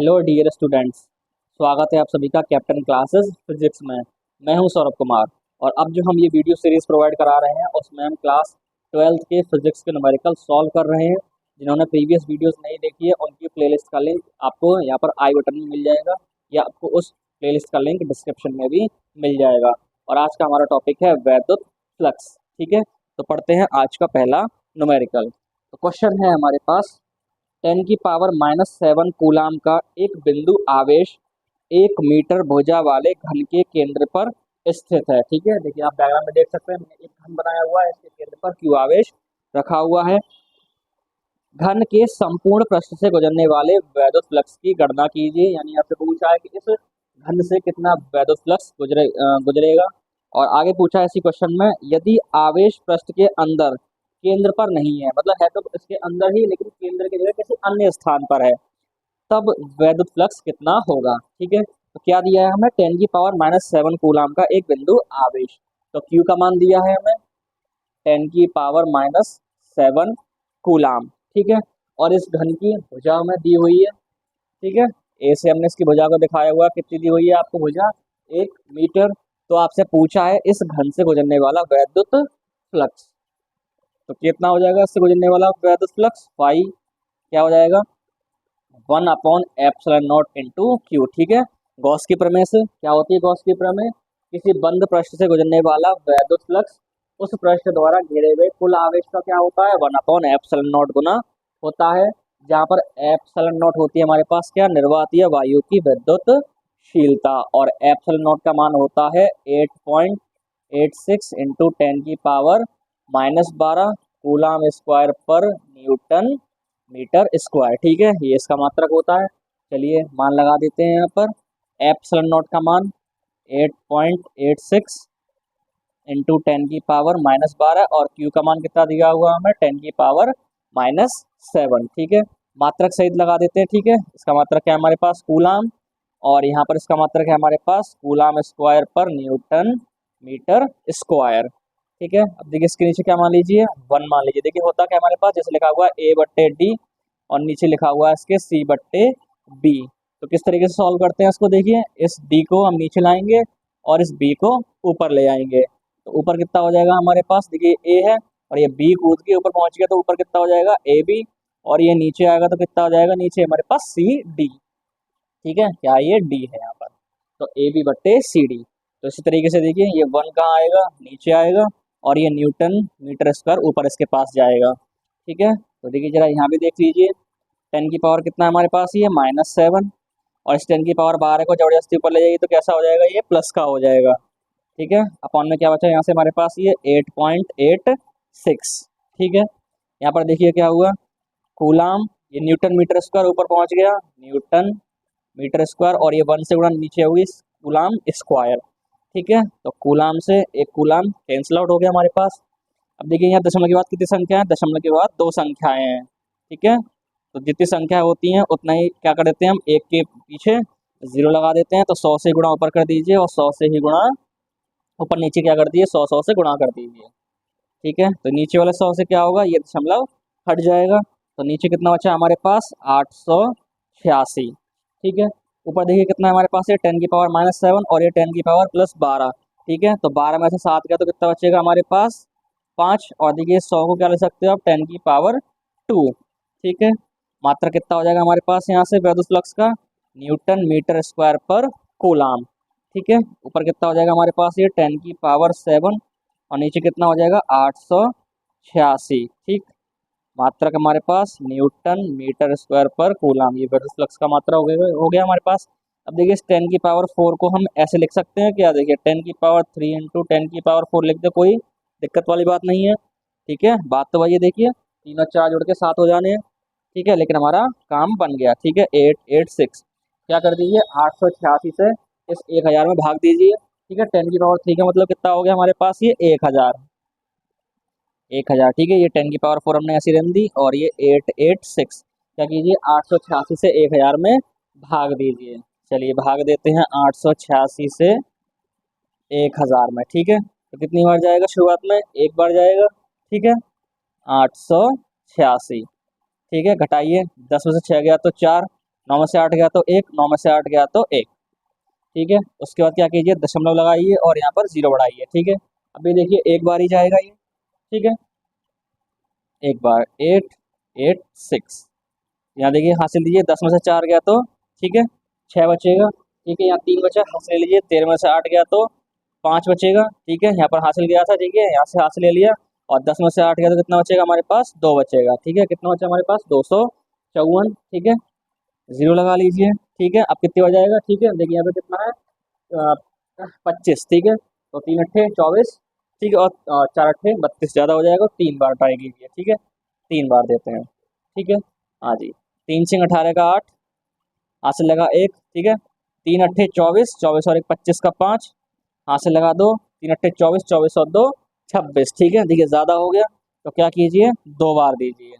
Hello dear students. स्वागत है आप सभी का कैप्टन क्लासेस फिजिक्स में। मैं हूं सौरभ कुमार और अब जो हम ये वीडियो सीरीज प्रोवाइड करा रहे हैं उसमें हम क्लास 12th के फिजिक्स के न्यूमेरिकल सॉल्व कर रहे हैं। जिन्होंने प्रीवियस वीडियोस नहीं देखी है उनकी प्लेलिस्ट का लिंक आपको यहाँ पर आई बटन में मिल जाएगा या आपको उस प्लेलिस्ट का लिंक डिस्क्रिप्शन में भी मिल जाएगा। और आज का हमारा टॉपिक है वैद्युत फ्लक्स। ठीक है, तो पढ़ते हैं आज का पहला न्यूमेरिकल। तो क्वेश्चन है हमारे पास 10⁻⁻7 कूलाम का एक बिंदु आवेश 1 मीटर भुजा वाले घन के केंद्र पर स्थित है। ठीक है, देखिए आप डायग्राम में देख सकते हैं मैंने एक घन बनाया हुआ है, इसके केंद्र पर Q आवेश रखा हुआ है। घन के संपूर्ण पृष्ठ से गुजरने वाले वैद्युत फ्लक्स की गणना कीजिए। यानी आपसे पूछा है कि इस घन से कितना वैद्युत फ्लक्स गुजरेगा। और आगे पूछा है इसी क्वेश्चन में, यदि आवेश पृष्ठ के अंदर केंद्र पर नहीं है, मतलब है तो इसके अंदर ही लेकिन केंद्र की जगह किसी अन्य स्थान पर है, तब वैद्युत फ्लक्स कितना होगा। ठीक है, तो क्या दिया है हमें 10⁻⁻7 कूलाम का एक बिंदु आवेश। तो Q का मान दिया है हमें 10⁻⁻7 कूलाम। ठीक है, और इस घन की भुजा में दी हुई है। ठीक है, ए से हमने इसकी भुजा को दिखाया हुआ, कितनी दी हुई है आपको भुजा 1 मीटर। तो आपसे पूछा है इस घन से गुजरने वाला वैद्युत फ्लक्स, तो कितना हो जाएगा इससे गुजरने वाला वैद्युत फ्लक्स। फाई क्या हो जाएगा 1/ε0 इंटू Q। ठीक है, गॉस की प्रमेय से क्या होती है, गॉस की प्रमेय किसी बंद पृष्ठ से गुजरने वाला वैद्युत फ्लक्स उस पृष्ठ द्वारा घेरे हुए कुल आवेश का क्या होता है 1/ε0 गुना होता है। जहाँ पर ε0 होती है हमारे पास क्या निर्वातीय वायु की विद्युतशीलता, और ε0 का मान होता है 8.86 इंटू 10⁻⁻12 कूलाम स्क्वायर पर न्यूटन मीटर स्क्वायर। ठीक है, ये इसका मात्रक होता है। चलिए मान लगा देते हैं यहाँ पर ε0 का मान 8.86 इंटू 10⁻⁻12 और Q का मान कितना दिया हुआ हमें 10⁻⁻7। ठीक है, मात्रक सहित लगा देते हैं। ठीक है, इसका मात्रक है हमारे पास कूलाम और यहाँ पर इसका मात्रक है हमारे पास कूलाम स्क्वायर पर न्यूटन मीटर स्क्वायर। ठीक है, अब देखिए इसके नीचे क्या मान लीजिए 1 मान लीजिए। देखिए होता क्या हमारे पास जैसे लिखा हुआ है A/D और नीचे लिखा हुआ है इसके C/B। तो किस तरीके से सॉल्व करते हैं इसको, देखिए इस D को हम नीचे लाएंगे और इस B को ऊपर ले आएंगे। तो ऊपर कितना हो जाएगा हमारे पास, देखिए A है और ये B कूद के ऊपर पहुंच गया तो ऊपर कितना हो जाएगा AB, और ये नीचे आएगा तो कितना हो जाएगा नीचे हमारे पास CD। ठीक है, क्या ये D है यहाँ पर, तो AB/CD। तो इसी तरीके से देखिए ये 1 कहाँ आएगा नीचे आएगा और ये न्यूटन मीटर स्क्वायर ऊपर इसके पास जाएगा। ठीक है, तो देखिए जरा यहाँ भी देख लीजिए 10 की पावर कितना है हमारे पास ये -7, और इस 10 की पावर 12 को जबरदस्ती ऊपर ले जाएगी तो कैसा हो जाएगा ये प्लस का हो जाएगा। ठीक है, अपॉन में क्या बचा यहाँ से हमारे पास ये 8.86। ठीक है, यहाँ पर देखिए क्या हुआ कूलाम ये न्यूटन मीटर स्क्वायर ऊपर पहुंच गया न्यूटन मीटर स्क्वायर, और ये 1 से गुणा नीचे होगी कूलाम स्क्वायर। ठीक है, तो कूलाम से एक कूलाम कैंसिल आउट हो गया हमारे पास। अब देखिए यहाँ दशमलव के बाद कितनी संख्या है, दशमलव के बाद 2 संख्याएं हैं। ठीक है, तो जितनी संख्या होती हैं उतना ही क्या कर देते हैं हम एक के पीछे 0 लगा देते हैं। तो 100 से गुणा ऊपर कर दीजिए और 100 से ही गुणा ऊपर नीचे क्या कर दीजिए 100 से गुणा कर दीजिए। ठीक है, तो नीचे वाले 100 से क्या होगा ये दशमलव हट जाएगा, तो नीचे कितना बचा हमारे पास 886। ठीक है, ऊपर देखिए कितना है हमारे पास ये 10⁻⁻7 और ये 10⁻+12। ठीक है, तो 12 में से 7 गया तो कितना बचेगा हमारे पास 5, और देखिए 100 को क्या ले सकते हो आप 10⁻2। ठीक है, मात्रा कितना हो जाएगा हमारे पास यहाँ से वैद्युत फ्लक्स का न्यूटन मीटर स्क्वायर पर कूलाम। ठीक है, ऊपर कितना हो जाएगा हमारे पास ये 10⁻7 और नीचे कितना हो जाएगा 886। ठीक, मात्रक हमारे पास न्यूटन मीटर स्क्वायर पर कूलाम, ये वैद्युत फ्लक्स का मात्रा हो गया हमारे पास। अब देखिए इस 10⁻4 को हम ऐसे लिख सकते हैं क्या, देखिए 10⁻3 इंटू 10⁻4 लिख दे, कोई दिक्कत वाली बात नहीं है। ठीक है, बात तो वही है, देखिए 3 और 4 जुड़ के 7 हो जाने हैं। ठीक है, लेकिन हमारा काम बन गया। ठीक है, 886 क्या कर दीजिए 886 से इस 1000 में भाग दीजिए। ठीक है, 10⁻3 का मतलब कितना हो गया हमारे पास ये 1000। ठीक है, ये 10⁻4 हमने ऐसी रन दी और ये 886 क्या कीजिए 886 से 1000 में भाग दीजिए। चलिए भाग देते हैं 886 से 1000 में। ठीक है, तो कितनी बार जाएगा शुरुआत में एक बार जाएगा। ठीक है, 886। ठीक है, घटाइए 10 में से 6 गया तो 4, 9 में से 8 गया तो 1, 9 में से 8 गया तो 1। ठीक है, उसके बाद क्या कीजिए, दशमलव लगाइए और यहाँ पर 0 बढ़ाइए। ठीक है, अभी देखिए एक बार ही जाएगा ये। ठीक है, एक बार 8 8 6, यहाँ देखिए हासिल लीजिए, 10 में से 4 गया तो ठीक है 6 बचेगा। ठीक है, यहाँ 3 बचा, हासिल ले लीजिए। 13 में से 8 गया तो 5 बचेगा। ठीक है, यहाँ पर हासिल गया था, ठीक है यहाँ से हासिल ले लिया। और 10 में से 8 गया तो कितना बचेगा हमारे पास, 2 बचेगा। ठीक है, कितना बचा हमारे पास, 254। ठीक है, 0 लगा लीजिए। ठीक है, अब कितनी बच जाएगा, ठीक है देखिए यहाँ पे कितना है, 25। ठीक है, तो 3 अट्ठे 24। ठीक है, और 4 अट्ठे 32, ज़्यादा हो जाएगा, 3 बार ट्राई कीजिए। ठीक है, 3 बार देते हैं। ठीक है, हाँ जी, 3 छिंग 18 का 8, हासिल लगा 1। ठीक है, 3 अट्ठे 24, 24 और 1 25 का 5, हासिल लगा 2। 3 अट्ठे 24, 24 और 2 26। ठीक है, देखिए ज़्यादा हो गया तो क्या कीजिए, 2 बार दीजिए।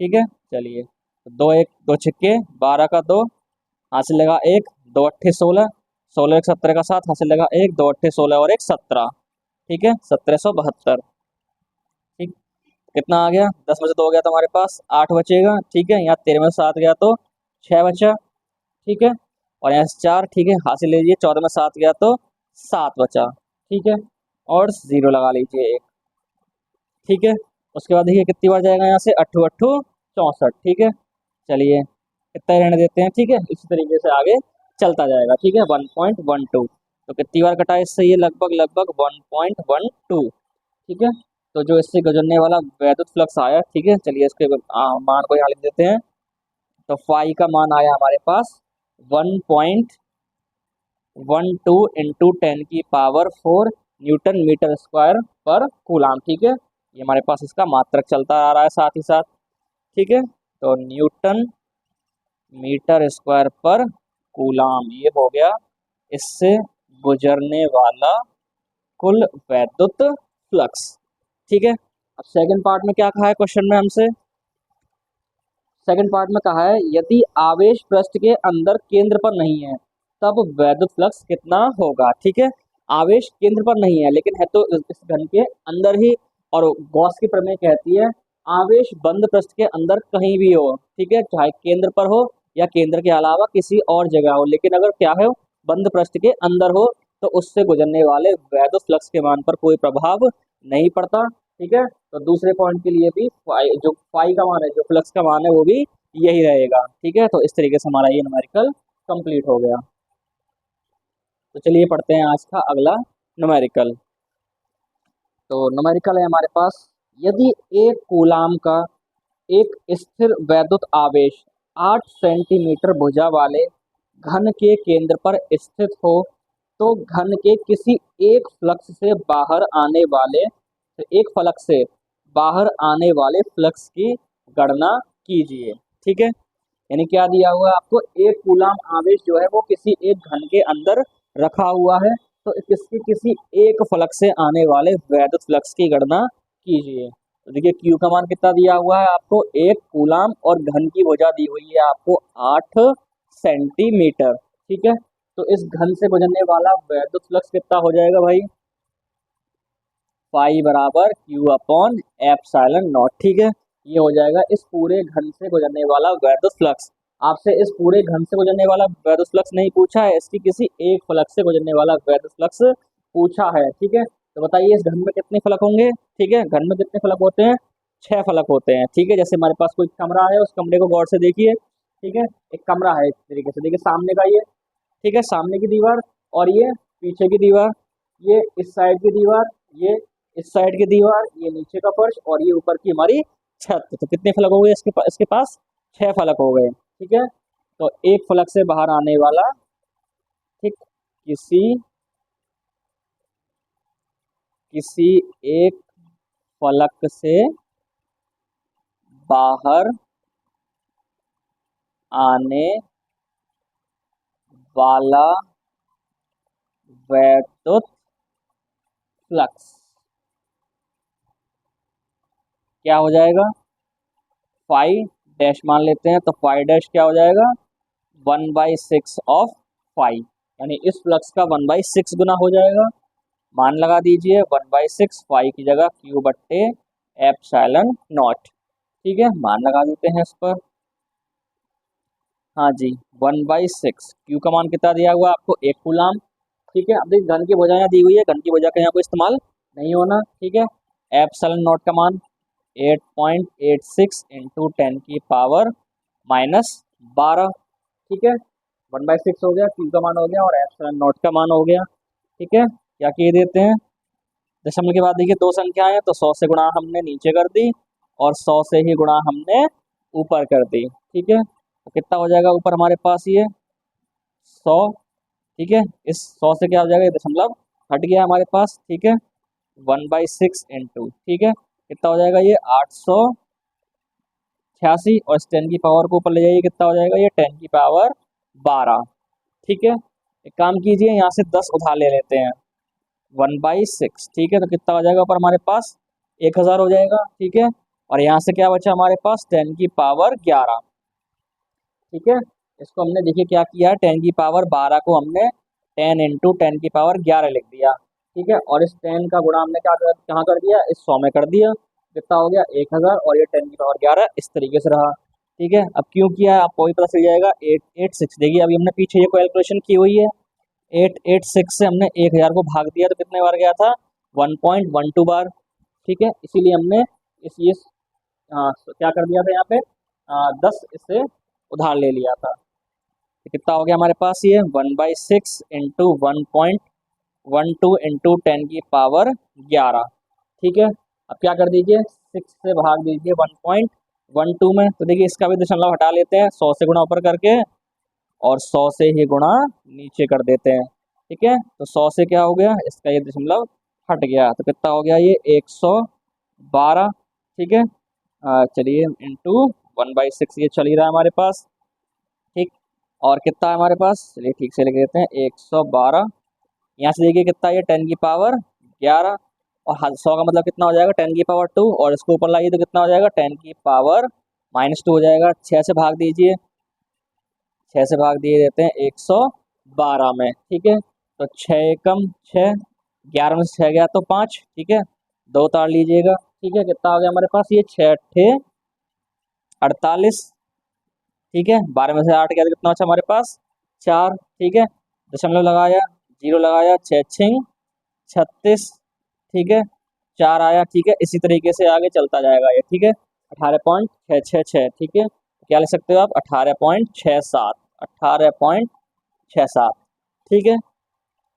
ठीक है, चलिए, तो 2 1 2 छिक्के 12 का 2, हासिल लगा 1। 2 अट्ठे 16, 16 1 17 का 7, हासिल लगा 1। 2 अट्ठे 16 और 1 17। ठीक है, 1772। ठीक, कितना आ गया, 10 में से 2 गया तो हमारे पास 8 बचेगा। ठीक है, यहाँ 13 में से 7 गया तो 6 बचा। ठीक है, और यहाँ से 4। ठीक है, हासिल लीजिए, 14 में 7 गया तो 7 बचा। ठीक है, और 0 लगा लीजिए 1। ठीक है, उसके बाद देखिए कितनी बार जाएगा यहाँ से, 8 8 64। ठीक है, चलिए इतना ही रहने देते हैं। ठीक है, इसी तरीके से आगे चलता जाएगा। ठीक है, 1.12, तो कितनी बार कटा इससे, ये लगभग लगभग 1.12। ठीक है, तो जो इससे गुजरने वाला वैद्युत फ्लक्स आया, ठीक है चलिए इसके मान को यहाँ लिख देते हैं। तो फाई का मान आया हमारे पास 1.12 इंटू 10⁴ न्यूटन मीटर स्क्वायर पर कूलाम। ठीक है, ये हमारे पास इसका मात्रक चलता आ रहा है साथ ही साथ। ठीक है, तो न्यूटन मीटर स्क्वायर पर कूलाम ये हो गया इससे गुजरने वाला कुल वैद्युत फ्लक्स। ठीक है, अब सेकंड पार्ट में क्या कहा है क्वेश्चन में हमसे, सेकंड पार्ट में कहा है यदि आवेश पृष्ठ के अंदर केंद्र पर नहीं है तब वैद्युत फ्लक्स कितना होगा। ठीक है, आवेश केंद्र पर नहीं है लेकिन है तो इस घन के अंदर ही, और गॉस की प्रमेय कहती है आवेश बंद पृष्ठ के अंदर कहीं भी हो, ठीक है चाहे केंद्र पर हो या केंद्र के अलावा किसी और जगह हो, लेकिन अगर क्या है बंद पृष्ठ के अंदर हो तो उससे गुजरने वाले वैद्युत फ्लक्स के मान पर कोई प्रभाव नहीं पड़ता। ठीक है, तो दूसरे पॉइंट के लिए भी जो फाई का मान है, जो फ्लक्स का मान है वो भी यही रहेगा। ठीक है, तो इस तरीके से हमारा ये न्यूमेरिकल कंप्लीट हो गया। तो चलिए पढ़ते हैं आज का अगला न्यूमेरिकल। तो न्यूमेरिकल है हमारे पास, यदि एक कूलाम का एक स्थिर वैद्युत आवेश 8 सेंटीमीटर भुजा वाले घन के केंद्र पर स्थित हो तो घन के किसी एक फ्लक्स से बाहर आने वाले, एक फ्लक्स से बाहर आने वाले फ्लक्स की गणना कीजिए। ठीक है, यानी क्या दिया हुआ है आपको, एक कूलाम आवेश जो है वो किसी एक घन के अंदर रखा हुआ है, तो किसकी किसी एक फ्लक्स से आने वाले वैद्युत फ्लक्स की गणना कीजिए। तो देखिए क्यू का मान कितना दिया हुआ है आपको, एक कूलाम, और घन की भुजा दी हुई है आपको 8 सेंटीमीटर। ठीक है, तो इस घन से गुजरने वाला वैद्युत फ्लक्स कितना हो जाएगा भाई, फाई बराबर क्यू अपॉन एप्सिलॉन नॉट। ठीक है, ये हो जाएगा इस पूरे घन से गुजरने वाला वैद्युत फ्लक्स। आपसे इस पूरे घन से गुजरने वाला वैद्युत फ्लक्स नहीं पूछा है, इसकी किसी एक फ्लक्स से गुजरने वाला वैद्युत फ्लक्स पूछा है। ठीक है, तो बताइए इस घन में कितने फलक होंगे। ठीक है, घन में कितने फलक होते हैं, 6 फलक होते हैं। ठीक है, जैसे हमारे पास कोई कमरा है, उस कमरे को गौर से देखिए। ठीक है, एक कमरा है इस तरीके से, देखिए सामने का ये, ठीक है सामने की दीवार, और ये पीछे की दीवार, ये इस साइड की दीवार, ये इस साइड की दीवार, ये नीचे का फर्श, और ये ऊपर की हमारी छत। तो कितने फलक हो गए इसके पास 6 फलक हो गए। ठीक है, तो एक फलक से बाहर आने वाला, ठीक, किसी किसी एक फलक से बाहर आने वाला वैद्युत फ्लक्स क्या हो जाएगा, फाई डैश मान लेते हैं, तो फाई डैश क्या हो जाएगा, 1/6 ऑफ फाई, यानी इस फ्लक्स का 1/6 गुना हो जाएगा। मान लगा दीजिए 1/6, फाई की जगह क्यू बट्टे एप्सिलॉन नॉट। ठीक है, मान लगा देते हैं इस पर। हाँ जी, 1/6। क्यू का मान कितना दिया हुआ है आपको, 1 कूलाम। ठीक है, अब देखिए घन की भुजा यहाँ दी हुई है, घन की भुजा का यहाँ कोई इस्तेमाल नहीं होना। ठीक है, एप्सिलॉन नॉट का मान 8.86 इंटू 10 की पावर -12। ठीक है, 1/6 हो गया, क्यू का मान हो गया और एप्सिलॉन नॉट का मान हो गया। ठीक है, क्या किए देते हैं, दशमलव के बाद देखिए दो संख्याएं हैं तो 100 से गुणा हमने नीचे कर दी और 100 से ही गुणा हमने ऊपर कर दी। ठीक है, तो कितना हो जाएगा ऊपर हमारे पास ये 100। ठीक है, इस 100 से क्या हो जाएगा, ये दशमलव हट गया हमारे पास। ठीक है, 1/6 इंटू, ठीक है कितना हो जाएगा ये 886, और इस 10 की पावर को ऊपर ले जाइए, कितना हो जाएगा ये 10 की पावर 12। ठीक है, एक काम कीजिए यहाँ से 10 उधार ले लेते हैं, 1/6। ठीक है, तो कितना हो जाएगा ऊपर हमारे पास 1000 हो जाएगा। ठीक है, और यहाँ से क्या बचा हमारे पास 10 की पावर 11। ठीक है, इसको हमने देखिए क्या किया, 10 की पावर 12 को हमने 10 इंटू 10 की पावर 11 लिख दिया। ठीक है, और इस 10 का गुणा हमने कहाँ कर दिया, इस 100 में कर दिया। कितना हो गया 1000, और ये 10 की पावर 11 इस तरीके से रहा। ठीक है, अब क्यों किया है आपको भी पता चल जाएगा। 886 देखिए, अभी हमने पीछे ये कैलकुलेशन की हुई है, 886 से हमने 1000 को भाग दिया तो कितने बार गया था, 1.12 बार। ठीक है, इसीलिए हमने इस ये क्या कर दिया था यहाँ पे, 10 इससे उधार ले लिया था। तो कितना हो गया हमारे पास ये 1/6 इंटू 1.12 इंटू 10 की पावर 11। ठीक है, अब क्या कर दीजिए, 6 से भाग दीजिए 1.12 में, तो देखिए इसका भी दशमलव हटा लेते हैं, 100 से गुणा ऊपर करके और 100 से ही गुणा नीचे कर देते हैं। ठीक है, तो 100 से क्या हो गया, इसका ये दशमलव हट गया, तो कितना हो गया ये 112। ठीक है, चलिए इंटू 1/6 ये चल ही रहा है हमारे पास। ठीक, और कितना है हमारे पास, चलिए ठीक से लिख देते हैं 112। यहाँ से देखिए कितना ये 10 की पावर 11, और 100 का मतलब कितना हो जाएगा 10 की पावर 2, और इसको ऊपर लाइए तो कितना हो जाएगा 10 की पावर -2 हो जाएगा। 6 से भाग दीजिए, 6 से भाग दिए देते हैं 112 में। ठीक है, तो 6 एकम 6, 11 में से 6 गया तो 5। ठीक है, दो तार लीजिएगा। ठीक है, कितना हो गया हमारे पास ये 6 अट्ठे 48। ठीक है, 12 में से 8 गया तो कितना बचा हमारे पास 4। ठीक है, दशमलव लगाया, जीरो लगाया, 6 छिंग 36। ठीक है, 4 आया। ठीक है, इसी तरीके से आगे चलता जाएगा ये। ठीक है, 18.666। ठीक है, क्या लिख सकते हो आप 18.67, 18.67। ठीक है,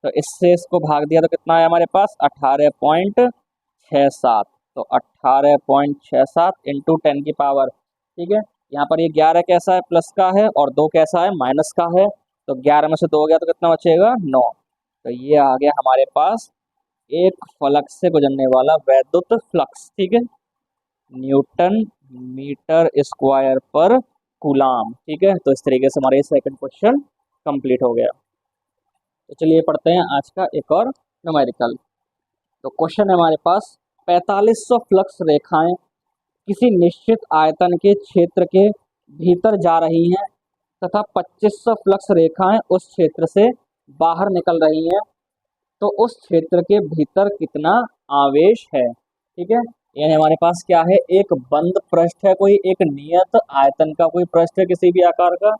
तो इससे इसको भाग दिया तो कितना आया हमारे पास 18.67, तो 18.67 इंटू 10 की पावर। ठीक है, यहाँ पर ये 11 कैसा है, प्लस का है, और 2 कैसा है, माइनस का है। तो 11 में से 2 हो गया तो कितना बचेगा 9। तो ये आ गया हमारे पास एक फलक से गुजरने वाला वैद्युत फ्लक्स। ठीक है, न्यूटन मीटर स्क्वायर पर कूलाम। ठीक है, तो इस तरीके से हमारा ये सेकंड क्वेश्चन कंप्लीट हो गया। तो चलिए पढ़ते हैं आज का एक और न्यूमेरिकल। तो क्वेश्चन है हमारे पास, 4500 फ्लक्स रेखाएं किसी निश्चित आयतन के क्षेत्र के भीतर जा रही हैं तथा 2500 फ्लक्स रेखाएं उस क्षेत्र से बाहर निकल रही हैं, तो उस क्षेत्र के भीतर कितना आवेश है। ठीक है, यानी हमारे पास क्या है, एक बंद पृष्ठ है, कोई एक नियत आयतन का कोई पृष्ठ है किसी भी आकार का।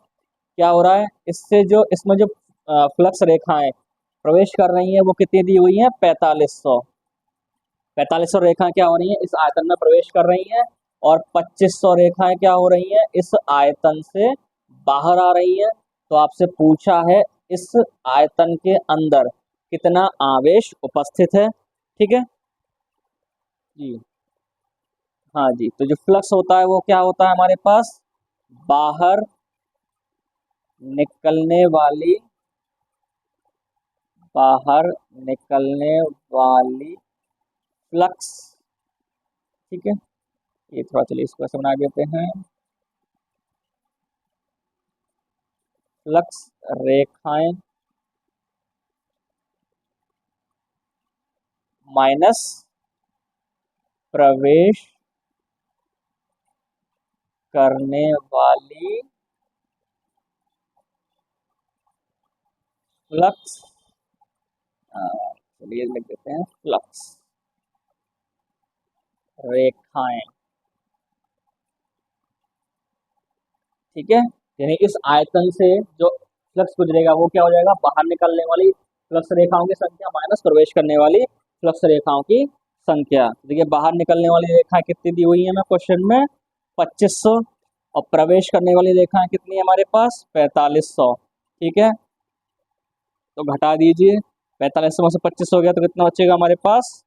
क्या हो रहा है, इससे जो इसमें जो फ्लक्स रेखाएं प्रवेश कर रही हैं वो कितनी दी हुई हैं 4500। 4500 रेखाएं क्या हो रही हैं, इस आयतन में प्रवेश कर रही हैं, और 2500 रेखाएं क्या हो रही हैं, इस आयतन से बाहर आ रही हैं। तो आपसे पूछा है इस आयतन के अंदर कितना आवेश उपस्थित है। ठीक है जी, हाँ जी, तो जो फ्लक्स होता है वो क्या होता है हमारे पास, बाहर निकलने वाली, बाहर निकलने वाली फ्लक्स। ठीक है, ये थोड़ा चलिए इसको ऐसे बना देते हैं, फ्लक्स रेखाएं माइनस प्रवेश करने वाली फ्लक्स, चलिए लिख देते हैं फ्लक्स रेखाएं। ठीक है, यानी इस आयतन से जो फ्लक्स गुजरेगा वो क्या हो जाएगा, बाहर निकलने वाली फ्लक्स रेखाओं की संख्या माइनस प्रवेश करने वाली फ्लक्स रेखाओं की संख्या। देखिए बाहर निकलने वाली रेखाएं कितनी दी हुई है हमें क्वेश्चन में, 2500, और प्रवेश करने वाली रेखाएं कितनी है हमारे पास, 4500। ठीक है, तो घटा दीजिए, 4500 में से 2500 हो गया तो कितना बचेगा हमारे पास,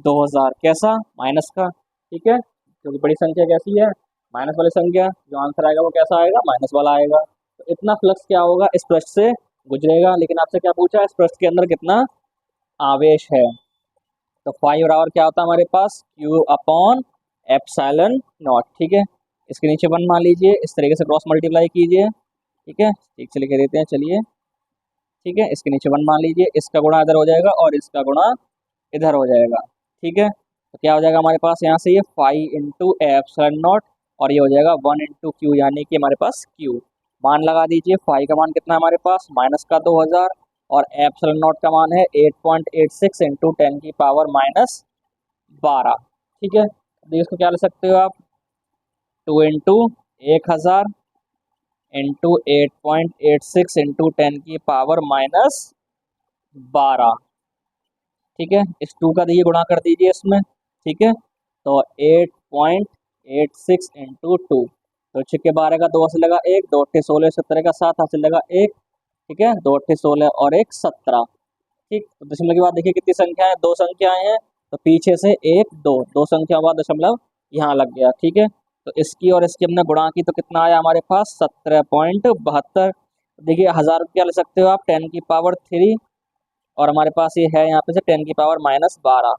2000। कैसा, माइनस का। ठीक है, क्योंकि बड़ी संख्या कैसी है, माइनस वाली संख्या, जो आंसर आएगा वो कैसा आएगा, माइनस वाला आएगा। तो इतना फ्लक्स क्या होगा, इस पृष्ठ से गुजरेगा। लेकिन आपसे क्या पूछा है, इस पृष्ठ के अंदर कितना आवेश है। तो फाई बराबर क्या होता है हमारे पास, क्यू अपॉन एप्सिलॉन नॉट। ठीक है, इसके नीचे 1 मान लीजिए, इस तरीके से क्रॉस मल्टीप्लाई कीजिए। ठीक है, ठीक से लिख देते हैं, चलिए। ठीक है, इसके नीचे 1 मान लीजिए, इसका गुणा इधर हो जाएगा और इसका गुणा इधर हो जाएगा। ठीक है, तो क्या हो जाएगा हमारे पास यहाँ से, ये फाई इंटू एप्सिलॉन नॉट, और ये हो जाएगा 1 इंटू क्यू, यानी कि हमारे पास क्यू। मान लगा दीजिए, फाई का मान कितना है हमारे पास, माइनस का 2000, और एप्सिलॉन नॉट का मान है 8.86 इंटू 10 की पावर माइनस 12। ठीक है, तो इसको क्या ले सकते हो आप, 2 इंटू 1000 इंटू 8.86 इंटू 10 की पावर माइनस 12। ठीक है, इस 2 का दिए गुणा कर दीजिए इसमें। ठीक है, तो 8.86 इंटू 2, तो 6 के 12 का 2 से लगा 1, 2 अट्ठे 16, 17 का 7 हाथ से लगा 1। ठीक है, 2 अट्ठे 16 और 1 17। ठीक, तो दशमलव के बाद देखिए कितनी संख्या है, 2 संख्याएं हैं, तो पीछे से 1 2, 2 संख्या के बाद दशमलव यहाँ लग गया। ठीक है, तो इसकी और इसकी हमने गुणा की तो कितना आया हमारे पास, 17.72। देखिए 1000 क्या ले सकते हो आप, 10 की पावर 3, और हमारे पास ये है यहाँ पे से 10 की पावर माइनस 12।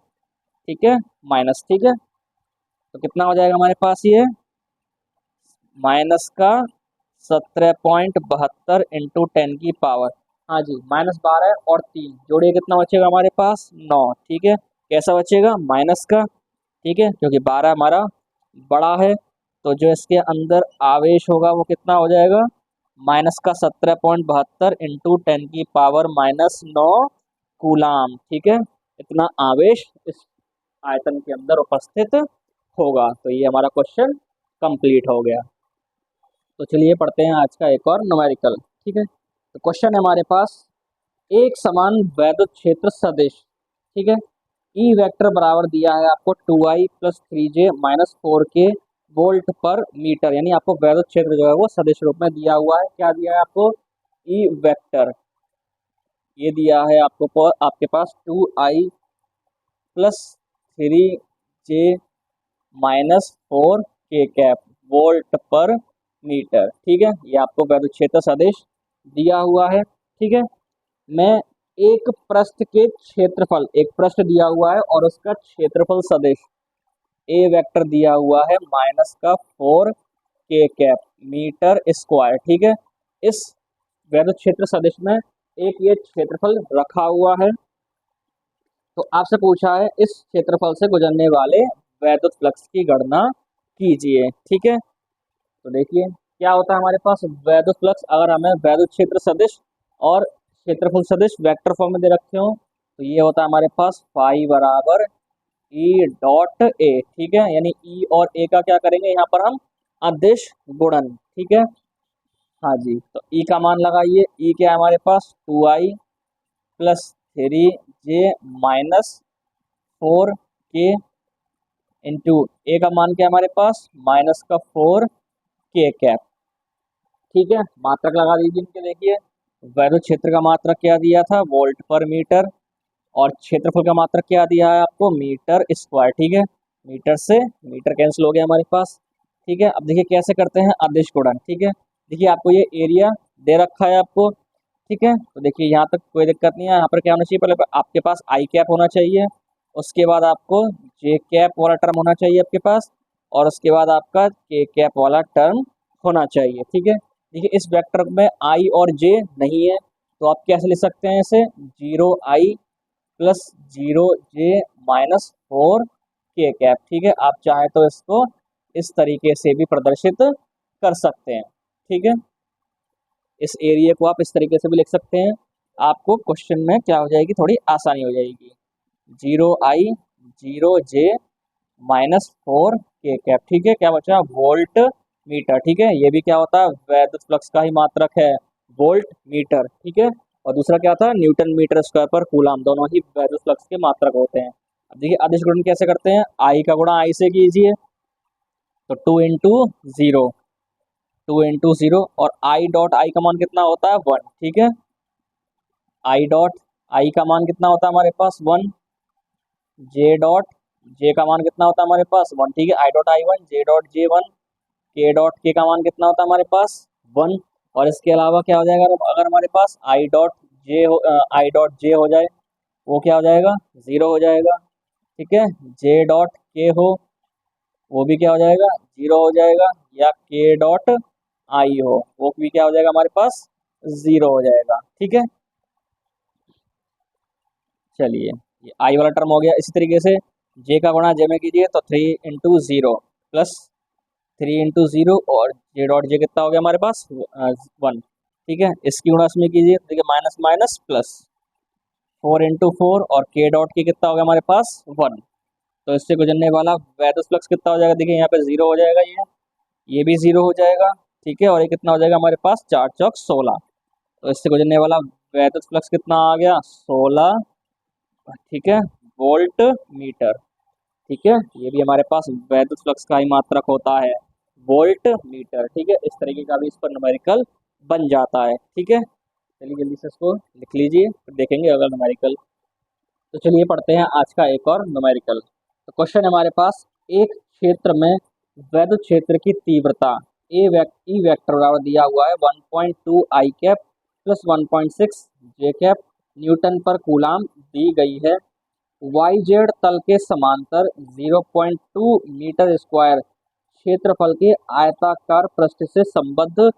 ठीक है, माइनस। ठीक है, तो कितना हो जाएगा हमारे पास, ये माइनस का 17.72 इंटू 10 की पावर, हाँ जी, माइनस 12 और 3 जोड़िए, कितना बचेगा हमारे पास, 9। ठीक है, कैसा बचेगा, माइनस का। ठीक है, क्योंकि 12 हमारा बड़ा है, तो जो इसके अंदर आवेश होगा वो कितना हो जाएगा, माइनस का 17.72 इंटू 10 की पावर माइनस 9 कूलाम। ठीक है, इतना आवेश इस आयतन के अंदर उपस्थित होगा। तो ये हमारा क्वेश्चन कंप्लीट हो गया। तो चलिए पढ़ते हैं आज का एक और न्यूमेरिकल। ठीक है, तो क्वेश्चन है हमारे पास, एक समान वैद्युत क्षेत्र सदिश। ठीक है, ई वेक्टर बराबर दिया है आपको 2i plus 3j minus 4k volt पर मीटर, यानी आपको वैद्युत क्षेत्र जो है वो सदिश रूप में दिया हुआ है। क्या दिया है आपको, ई वेक्टर, ये दिया है आपको आपके पास 2i plus 3j minus 4k cap volt पर मीटर। ठीक है, ये आपको वैद्युत क्षेत्र सदिश दिया हुआ है। ठीक है, मैं एक पृष्ठ के क्षेत्रफल, एक पृष्ठ दिया हुआ है और उसका क्षेत्रफल सदिश ए वेक्टर दिया हुआ है माइनस का 4k कैप मीटर स्क्वायर। ठीक है, इस वैद्युत क्षेत्र सदिश में एक ये क्षेत्रफल रखा हुआ है, तो आपसे पूछा है इस क्षेत्रफल से गुजरने वाले वैद्युत फ्लक्स की गणना कीजिए। ठीक है, तो देखिए क्या होता है हमारे पास, वैद्युत फ्लक्स अगर हमें वैद्युत क्षेत्र सदिश और क्षेत्रफल सदिश वेक्टर फॉर्म में दे रखे हो, तो ये होता है हमारे पास फाई बराबर ई डॉट ए। ठीक है, यानी ई और ए का क्या करेंगे यहाँ पर हम, अदिश गुणन। ठीक है, हाँ जी, तो ई का मान लगाइए, ई क्या है हमारे पास, 2i plus 3j minus 4k into A का मान क्या है हमारे पास, माइनस का 4k कैप। ठीक है, मात्रक लगा दीजिए इनके। देखिए वैद्युत क्षेत्र का मात्रक क्या दिया था, वोल्ट पर मीटर, और क्षेत्रफल का मात्रक क्या दिया है आपको, मीटर स्क्वायर। ठीक है, मीटर से मीटर कैंसिल हो गया हमारे पास। ठीक है, अब देखिए कैसे करते हैं अदिश गुणन। ठीक है, देखिए आपको ये एरिया दे रखा है आपको। ठीक है, तो देखिए यहाँ तक कोई दिक्कत नहीं है, यहाँ पर क्या होना चाहिए, पहले आपके पास आई कैप होना चाहिए, उसके बाद आपको जे कैप वाला टर्म होना चाहिए आपके पास, और उसके बाद आपका के कैप वाला टर्म होना चाहिए। ठीक है, देखिए इस वेक्टर में आई और जे नहीं है, तो आप कैसे लिख सकते हैं इसे, 0i plus 0j minus 4k cap. ठीक है, आप चाहे तो इसको इस तरीके से भी प्रदर्शित कर सकते हैं। ठीक है, इस एरिया को आप इस तरीके से भी लिख सकते हैं, आपको क्वेश्चन में क्या हो जाएगी, थोड़ी आसानी हो जाएगी। 0i 0j minus 4k cap. ठीक है, क्या बचा, वोल्ट मीटर, ठीक है। ये भी क्या होता है, वैद्युत फ्लक्स का ही मात्रक है, वोल्ट मीटर, ठीक है। और दूसरा क्या था, न्यूटन मीटर स्क्वायर पर कूलाम, दोनों ही वैद्युत फ्लक्स के मात्रक होते हैं। अब देखिए अदिश गुणन कैसे करते हैं, आई का गुणा आई से कीजिए, तो 2 × 0, 2 × 0, और आई डॉट आई का मान कितना होता है, 1, ठीक है। आई डॉट आई का मान कितना होता है हमारे पास, 1। जे डॉट जे का मान कितना होता है हमारे पास, 1, ठीक है। I dot I 1, J dot J 1, के डॉट के का मान कितना होता है हमारे पास, 1। और इसके अलावा क्या हो जाएगा, अगर हमारे पास आई डॉट जे हो, आई डॉट जे हो जाए, वो क्या हो जाएगा, 0 हो जाएगा, ठीक है। जे डॉट के हो, वो भी क्या हो जाएगा, 0 हो जाएगा। या के डॉट आई हो, वो भी क्या हो जाएगा हमारे पास, 0 हो जाएगा, ठीक है। चलिए ये आई वाला टर्म हो गया। इसी तरीके से जे का गुणा जे में कीजिए, तो 3 × 0 प्लस 3 × 0, और जे डॉट जे कितना हो गया हमारे पास, 1, ठीक है। इसकी गुणा इसमें कीजिए, देखिए माइनस माइनस प्लस, 4 × 4, और के डॉट के कितना हो गया हमारे पास, 1। तो इससे गुजरने वाला वैद्युत फ्लक्स कितना हो जाएगा, देखिए यहाँ पे 0 हो जाएगा, ये भी 0 हो जाएगा, ठीक है। और ये कितना हो जाएगा हमारे पास, 4 चौक 16। तो इससे गुजरने वाला वैद्युत फ्लक्स कितना आ गया, 16, ठीक है, वोल्ट मीटर, ठीक है। ये भी हमारे पास वैद्युत फ्लक्स का ही मात्रक होता है, वोल्ट मीटर, ठीक है। इस तरीके का भी इस पर न्यूमेरिकल बन जाता है, ठीक है। चलिए जल्दी से इसको लिख लीजिए, फिर देखेंगे अगर न्यूमेरिकल। तो चलिए पढ़ते हैं आज का एक और न्यूमेरिकल। तो क्वेश्चन है हमारे पास, एक क्षेत्र में वैद्युत क्षेत्र की तीव्रता ई वेक्टर बराबर दिया हुआ है 1.2 आई कैप प्लस 1.6 जे कैप न्यूटन पर कूलाम दी गई है। वाई जेड तल के समांतर 0.2 मीटर स्क्वायर क्षेत्रफल के आयताकार पृष्ठ से संबद्ध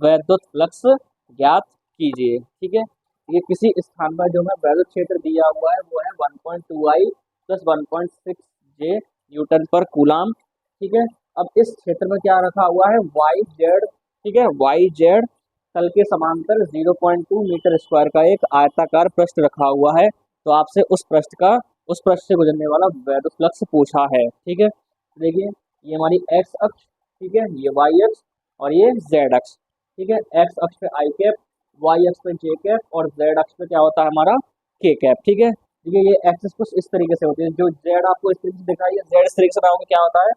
वैद्युत फ्लक्स ज्ञात कीजिए, ठीक है। ये किसी स्थान पर जो हमें वैद्युत क्षेत्र दिया हुआ है वो है 1.2 आई प्लस 1.6 जे न्यूटन पर कूलाम, ठीक है। अब इस क्षेत्र में क्या रखा हुआ है, वाई जेड, ठीक है। वाई जेड तल के समांतर 0.2 मीटर स्क्वायर का एक आयताकार पृष्ठ रखा हुआ है। तो आपसे उस पृष्ठ से गुजरने वाला वैद्युत फ्लक्स पूछा है, ठीक है। देखिए ये हमारी एक्स अक्ष, ठीक है, ये वाई अक्ष, और ये जेड अक्ष, ठीक है। एक्स अक्ष पे आई कैप, वाई अक्ष पे जे कैप, और जेड अक्ष पे क्या होता है हमारा, के कैप, ठीक है। देखिए ये एक्सिस कुछ इस तरीके से होती है, जो जेड आपको इस तरीके से दिखाई है, जेड इस तरीके से रहा होगा, क्या होता है,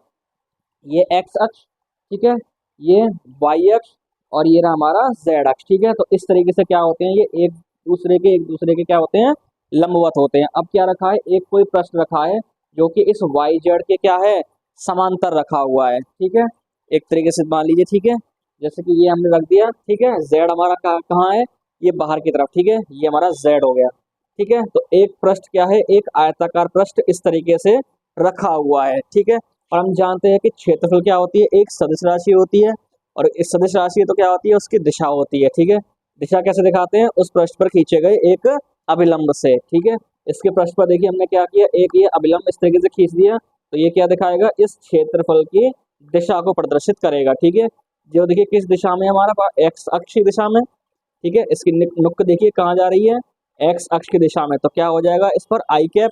ये एक्स अक्ष, ठीक है, ये वाई अक्ष, और ये रहा हमारा जेड अक्ष, ठीक है। तो इस तरीके से क्या होते हैं, ये एक दूसरे के क्या होते हैं, लंबवत होते हैं। अब क्या रखा है, एक कोई प्रश्न रखा है जो कि इस वाई जेड के क्या है, समांतर रखा हुआ है, ठीक है। एक तरीके से मान लीजिए, ठीक है, जैसे कि ये हमने रख दिया, ठीक है। जेड हमारा कहाँ है, ये बाहर की तरफ, ठीक है, ये हमारा जेड हो गया, ठीक है। तो एक पृष्ठ क्या है, एक आयताकार पृष्ठ इस तरीके से रखा हुआ है, ठीक है। और हम जानते हैं कि क्षेत्रफल क्या होती है, एक सदिश राशि होती है, और इस सदिश राशि तो क्या होती है, उसकी दिशा होती है, ठीक है। दिशा कैसे दिखाते हैं, उस पृष्ठ पर खींचे गए एक अभिलंब से, ठीक है। इसके पृष्ठ पर देखिए हमने क्या किया, एक ये अभिलंब इस तरीके से खींच दिया, तो ये क्या दिखाएगा, इस क्षेत्रफल की दिशा को प्रदर्शित करेगा, ठीक है। जो देखिए किस दिशा में, हमारा एक्स अक्ष की दिशा में, ठीक है। इसकी नुक्क देखिए कहाँ जा रही है, एक्स अक्ष की दिशा में, तो क्या हो जाएगा इस पर आई कैप,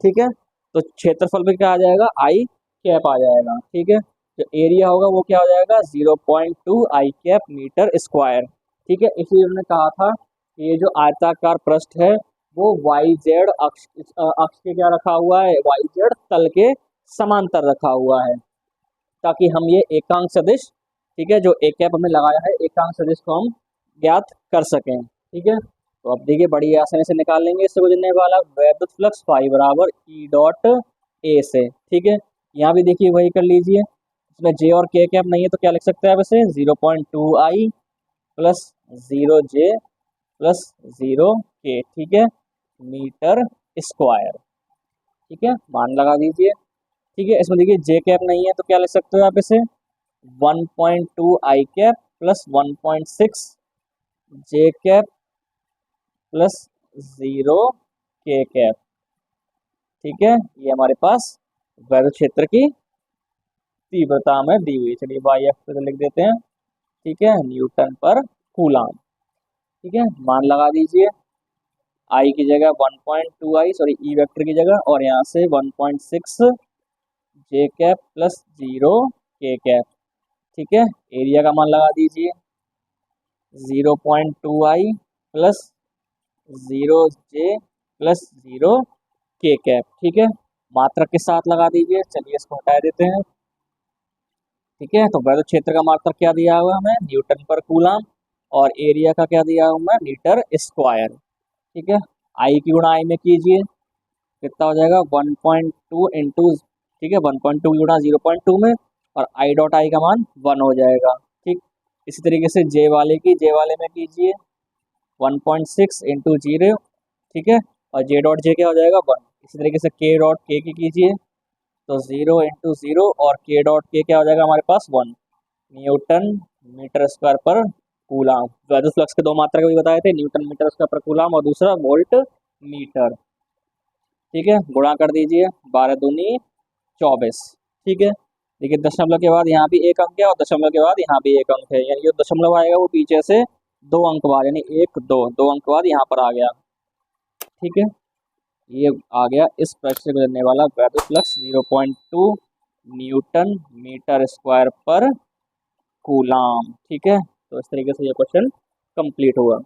ठीक है। तो क्षेत्रफल पे क्या आ जाएगा, आई कैप आ जाएगा, ठीक है। जो एरिया होगा वो क्या हो जाएगा, 0.2 आई कैप मीटर स्क्वायर, ठीक है। इसलिए उन्होंने कहा था कि ये जो आयताकार पृष्ठ है वो वाई जेड अक्ष अक्ष के क्या रखा हुआ है, वाई जेड तल के समांतर रखा हुआ है, ताकि हम ये एकांक सदिश, ठीक है, जो ए कैप हमें लगाया है, एकांक सदिश को हम ज्ञात कर सकें, ठीक है। तो अब देखिए बड़ी आसानी से निकाल लेंगे इससे गुजरने वाला वैद्युत फ्लक्स फाई बराबर ई डॉट ए से, ठीक है। यहाँ भी देखिए वही कर लीजिए, इसमें जे और के कैप नहीं है तो क्या लिख सकते हैं आप इसे, 0.2 आई प्लस 0 जे प्लस 0 के, ठीक है, मीटर स्क्वायर, ठीक है, मान लगा दीजिए, ठीक है। इसमें देखिए जे कैप नहीं है तो क्या लिख सकते हो आप इसे, 1.2 आई कैप प्लस 1.6 जे कैप प्लस 0 के कैप, ठीक है। ये हमारे पास वैद्युत क्षेत्र की तीव्रता में दी हुई है। चलिए वाई एक्स पे लिख देते हैं, ठीक है, न्यूटन पर कूलाम, ठीक है, मान लगा दीजिए, आई की जगह 1.2 आई, सॉरी ई वेक्टर की जगह, और यहाँ से 1.6 जे कैप प्लस 0 के कैप, ठीक है। एरिया का मान लगा दीजिए 0.2i plus 0j plus 0k cap, ठीक है। मात्रक के साथ लगा दीजिए, चलिए इसको हटा देते हैं। ठीक है, तो वैद्युत क्षेत्र का मात्रक क्या दिया हुआ है हमें, न्यूटन पर कूलम, और एरिया का क्या दिया हुआ है, मीटर स्क्वायर। ठीक है, आई की गुणा आई में कीजिए, कितना हो जाएगा 1.2 इंटू, ठीक है, 1.2 गुणा 0.2 में, और आई डॉट आई का मान 1 हो जाएगा। ठीक, इसी तरीके से जे वाले की, जे वाले में कीजिए 1.6 इंटू 0, ठीक है, और जे डॉट जे क्या हो जाएगा 1। इसी तरीके से के डॉट के की कीजिए, तो 0 इंटू 0 और के डॉट के क्या हो जाएगा हमारे पास 1 न्यूटन मीटर स्क्वायर पर कूलम। वैद्युत फ्लक्स के दो मात्रक भी बताए थे, न्यूटन मीटर स्क्वायर पर कूलम और दूसरा वोल्ट मीटर। ठीक है, गुणा कर दीजिए, 12 दूनी 24। ठीक है, देखिए दशमलव के बाद यहाँ भी एक अंक है और दशमलव के बाद यहाँ भी एक अंक है, यानी जो दशमलव आएगा वो पीछे से 2 अंक बाद, यानी 1 2 2 अंक बाद यहाँ पर आ गया। ठीक है, ये आ गया इस पृष्ठ से गुजरने वाला वैद्युत फ्लक्स 0.2 न्यूटन मीटर स्क्वायर पर कूलम। ठीक है, तो इस तरीके से ये क्वेश्चन कंप्लीट हुआ।